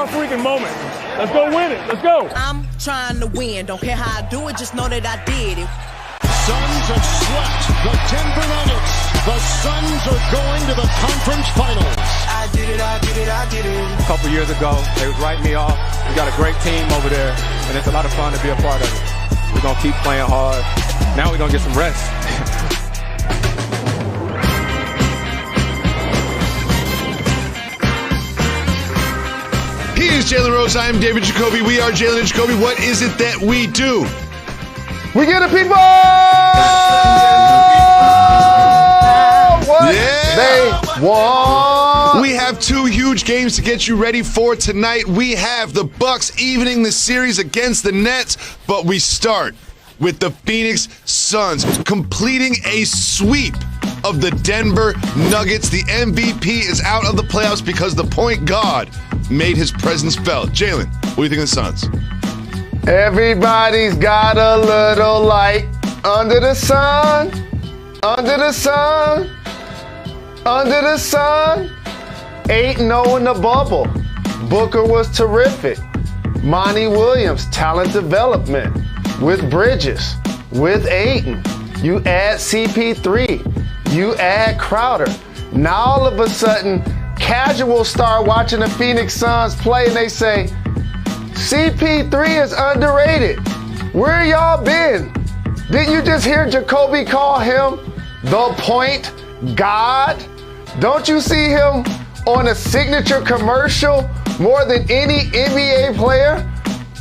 our freaking moment. Let's go win it. Let's go. I'm trying to win. Don't care how I do it, just know that I did it. Suns have swept the Denver Nuggets. The Suns are going to the conference finals. I did it, I did it, I did it. A couple years ago, they was writing me off. We got a great team over there, and it's a lot of fun to be a part of it. We're going to keep playing hard. Now we're going to get some rest. He is Jalen Rose. I am David Jacoby. We are Jalen and Jacoby. What is it that we do? We get the people what they want. We have two huge games to get you ready for tonight. We have the Bucks evening the series against the Nets, but we start with the Phoenix Suns completing a sweep of the Denver Nuggets. The MVP is out of the playoffs because the point guard made his presence felt. Jalen, what do you think of the Suns? Everybody's got a little light under the sun, under the sun, under the sun. 8-0 in the bubble. Booker was terrific. Monty Williams, talent development with Bridges, with Ayton. You add CP3, you add Crowder. Now all of a sudden, casuals start watching the Phoenix Suns play and they say, CP3 is underrated. Where y'all been? Didn't you just hear Jacoby call him the point god? Don't you see him on a signature commercial more than any NBA player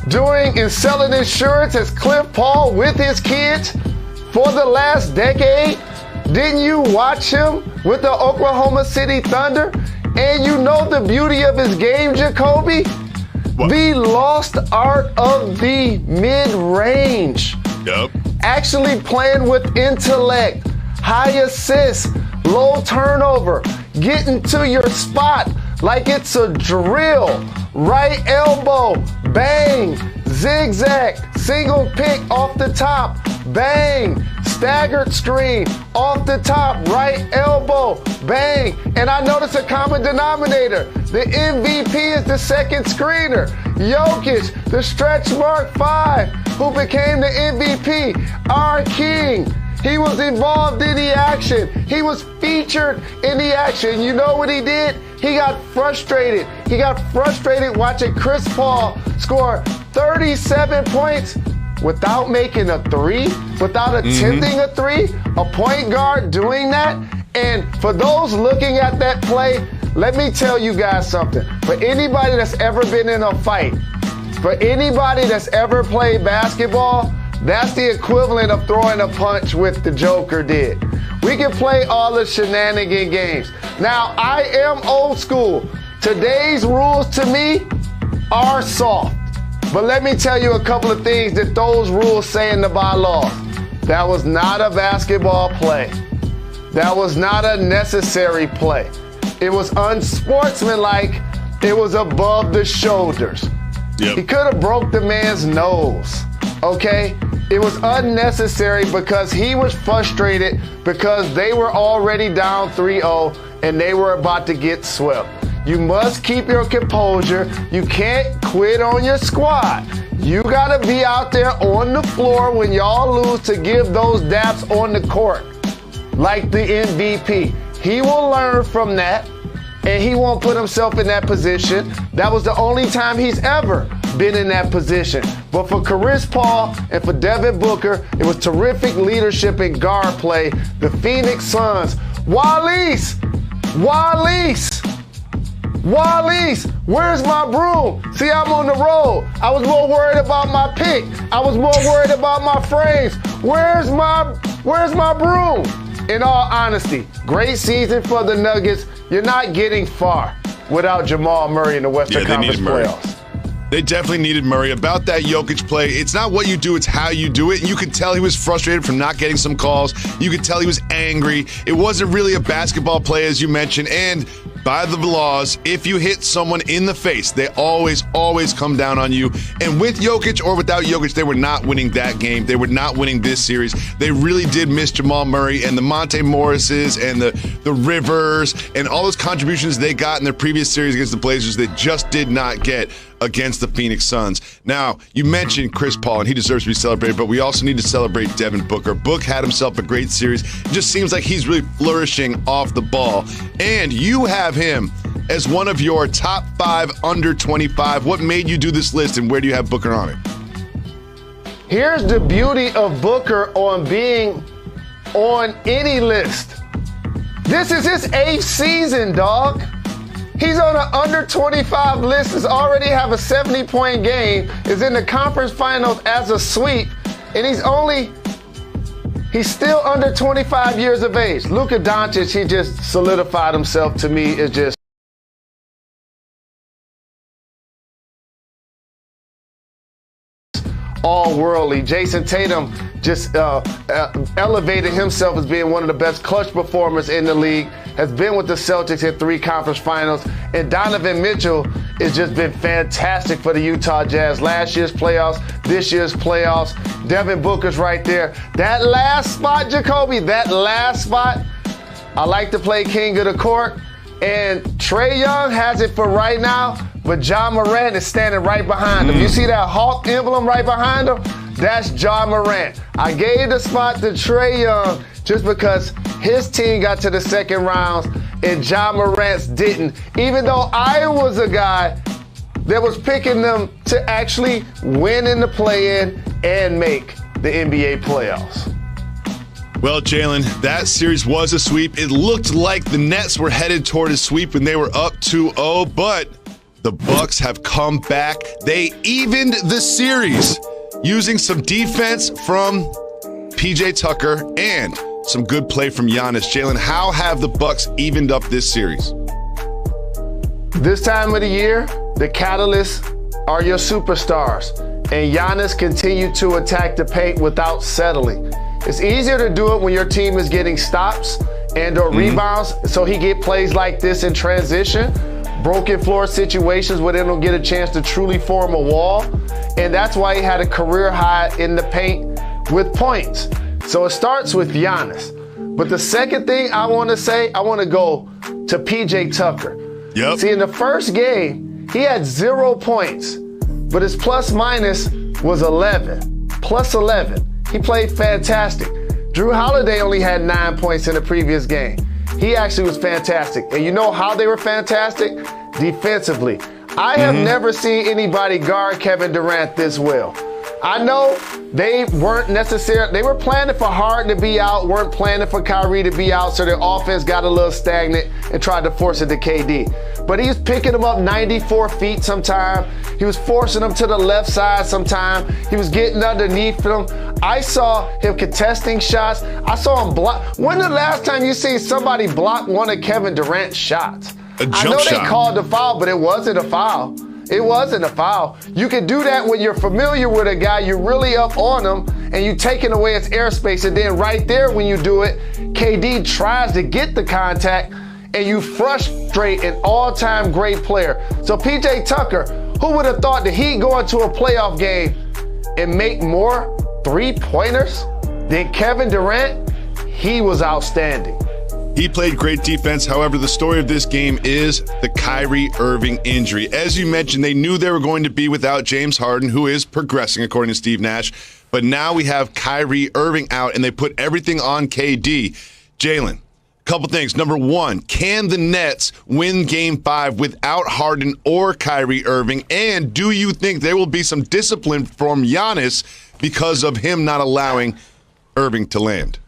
doing and selling insurance as Cliff Paul with his kids for the last decade? Didn't you watch him with the Oklahoma City Thunder? And you know the beauty of his game, Jacoby? What? The lost art of the mid-range. Yep. Actually playing with intellect, high assist, low turnover, getting to your spot like it's a drill. Right elbow, bang, zigzag, single pick off the top, bang, staggered screen off the top, right elbow, bang. And I notice a common denominator. The MVP is the second screener. Jokic, the stretch mark 5, who became the MVP, our king. He was involved in the action. He was featured in the action. You know what he did? He got frustrated. He got frustrated watching Chris Paul score 37 points without making a three, without attempting a three, a point guard doing that. And for those looking at that play, let me tell you guys something. For anybody that's ever been in a fight, for anybody that's ever played basketball, that's the equivalent of throwing a punch with the Joker did. We can play all the shenanigan games. Now, I am old school. Today's rules to me are soft. But let me tell you a couple of things that those rules say in the bylaws. That was not a basketball play. That was not a necessary play. It was unsportsmanlike. It was above the shoulders. Yep. He could have broke the man's nose, okay? It was unnecessary because he was frustrated because they were already down 3-0 and they were about to get swept. You must keep your composure. You can't quit on your squad. You got to be out there on the floor when y'all lose to give those daps on the court like the MVP. He will learn from that, and he won't put himself in that position. That was the only time he's ever been in that position. But for Chris Paul and for Devin Booker, it was terrific leadership and guard play. The Phoenix Suns. Wallace, where's my broom? See, I'm on the road. I was more worried about my pick. I was more worried about my frames. Where's my broom? In all honesty, great season for the Nuggets. You're not getting far without Jamal Murray in the Western Conference playoffs. They definitely needed Murray. About that Jokic play, it's not what you do, it's how you do it. You could tell he was frustrated from not getting some calls. You could tell he was angry. It wasn't really a basketball play, as you mentioned. And by the laws, if you hit someone in the face, they always come down on you. And with Jokic or without Jokic, they were not winning that game. They were not winning this series. They really did miss Jamal Murray and the Monte Morrises and the Rivers and all those contributions they got in their previous series against the Blazers. They just did not get against the Phoenix Suns. Now, you mentioned Chris Paul, and he deserves to be celebrated, but we also need to celebrate Devin Booker. Book had himself a great series. It just seems like he's really flourishing off the ball. And you have him as one of your top 5 under 25. What made you do this list, and where do you have Booker on it? Here's the beauty of Booker on being on any list. This is his 8th season, dog. He's on an under 25 list, is already have a 70-point game, is in the conference finals as a sweep, and he's still under 25 years of age. Luka Doncic, he just solidified himself to me as just all worldly. Jason Tatum just elevated himself as being one of the best clutch performers in the league, has been with the Celtics in 3 conference finals, and Donovan Mitchell has just been fantastic for the Utah Jazz. Last year's playoffs, this year's playoffs. Devin Booker's right there. That last spot, Jacoby, that last spot, I like to play king of the court, and Trae Young has it for right now, but Ja Morant is standing right behind him. You see that Hawk emblem right behind him? That's Ja Morant. I gave the spot to Trae Young just because his team got to the second rounds and Ja Morant's didn't, even though I was a guy that was picking them to actually win in the play-in and make the NBA playoffs. Well, Jalen, that series was a sweep. It looked like the Nets were headed toward a sweep when they were up 2-0, but the Bucks have come back. They evened the series using some defense from PJ Tucker and some good play from Giannis. Jalen, how have the Bucks evened up this series? This time of the year, the catalysts are your superstars, and Giannis continued to attack the paint without settling. It's easier to do it when your team is getting stops and or rebounds, so he get plays like this in transition, broken floor situations where they don't get a chance to truly form a wall, and that's why he had a career high in the paint with points. So it starts with Giannis. But the second thing I want to say, I want to go to PJ Tucker. Yep. See, in the first game, he had 0 points, but his plus minus was 11, plus 11. He played fantastic. Drew Holiday only had 9 points in the previous game. He actually was fantastic. And you know how they were fantastic? Defensively. I have never seen anybody guard Kevin Durant this well. I know they weren't necessarily, they were planning for Harden to be out, weren't planning for Kyrie to be out, so their offense got a little stagnant and tried to force it to KD. But he was picking them up 94 feet sometime. He was forcing them to the left side sometime. He was getting underneath them. I saw him contesting shots. I saw him block. When the last time you seen somebody block one of Kevin Durant's shots? A jump I know shot. they called the foul, but it wasn't a foul. It wasn't a foul. You can do that when you're familiar with a guy, you're really up on him, and you taking away his airspace, and then right there when you do it, KD tries to get the contact, and you frustrate an all-time great player. So PJ Tucker, who would have thought that he'd go into a playoff game and make more three-pointers than Kevin Durant? He was outstanding. He played great defense. However, the story of this game is the Kyrie Irving injury. As you mentioned, they knew they were going to be without James Harden, who is progressing according to Steve Nash. But now we have Kyrie Irving out, and they put everything on KD. Jalen, couple things. Number one, can the Nets win Game 5 without Harden or Kyrie Irving? And do you think there will be some discipline from Giannis because of him not allowing Irving to land?